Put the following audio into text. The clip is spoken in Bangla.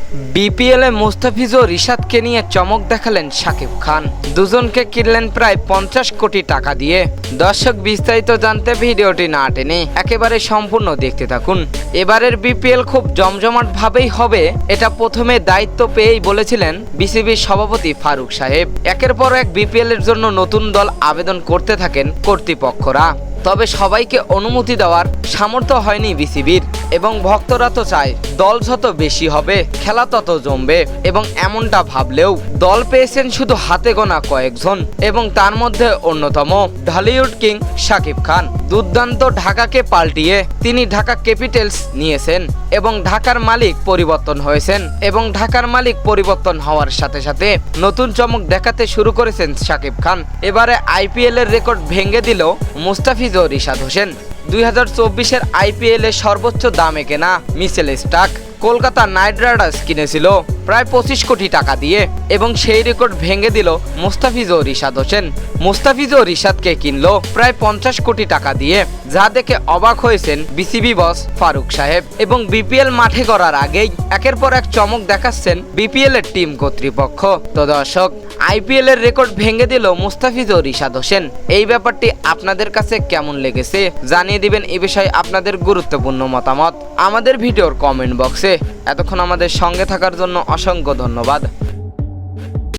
বিপিএল এ মুস্তাফিজ ও রিশাদকে নিয়ে চমক দেখালেন শাকিব খান। দুজনকে কিনলেন প্রায় 50 কোটি টাকা দিয়ে। দর্শক, বিস্তারিত জানতে ভিডিওটি না টেনে একেবারে সম্পূর্ণ দেখতে থাকুন। এবারের বিপিএল খুব জমজমাট ভাবেই হবে, এটা প্রথমে দায়িত্ব পেয়েই বলেছিলেন বিসিবির সভাপতি ফারুক সাহেব। একের পর এক বিপিএল এর জন্য নতুন দল আবেদন করতে থাকেন কর্তৃপক্ষরা। তবে সবাইকে অনুমতি দেওয়ার সামর্থ্য হয়নি বিসিবির, এবং ভক্তরা তো চায় দল যত বেশি হবে খেলা তত জমবে, এবং এমনটা ভাবলেও দল পেয়েছেন শুধু হাতে গোনা কয়েকজন, এবং তার মধ্যে অন্যতম ঢালিউড কিং শাকিব খান। দুর্দান্ত ঢাকাকে পাল্টিয়ে তিনি ঢাকা ক্যাপিটালস নিয়েছেন, এবং ঢাকার মালিক পরিবর্তন হয়েছেন, এবং ঢাকার মালিক পরিবর্তন হওয়ার সাথে সাথে নতুন চমক দেখাতে শুরু করেছেন শাকিব খান। এবারে আইপিএল এর রেকর্ড ভেঙে দিল মুস্তাফিজ ও রিশাদ হোসেন। 2024-এর আইপিএল এর সর্বোচ্চ দামে কেনা Mitchell Starc Kolkata Knight Riders কিনেছিল প্রায় 25 কোটি টাকা দিয়ে, এবং সেই রেকর্ড ভেঙে দিল মুস্তাফিজ ও রিশাদ হোসেন। মুস্তাফিজ ও রিশাদকে কিনলো প্রায় 50 কোটি টাকা দিয়ে, যা দেখে অবাক হয়েছেন বিসিবি বস ফারুক সাহেব। এবং বিপিএল মাঠে করার আগেই একের পর এক চমক দেখাচ্ছেন বিপিএল এর টিম কর্তৃপক্ষ। তো দর্শক, আইপিএল এর রেকর্ড ভেঙে দিল মুস্তাফিজ ও রিশাদ হোসেন। এই ব্যাপারটি আপনাদের কাছে কেমন লেগেছে জানিয়ে দিবেন এ বিষয়ে আপনাদের গুরুত্বপূর্ণ মতামত আমাদের ভিডিওর কমেন্ট বক্সে। এতক্ষণ আমাদের সঙ্গে থাকার জন্য অসংখ্য ধন্যবাদ।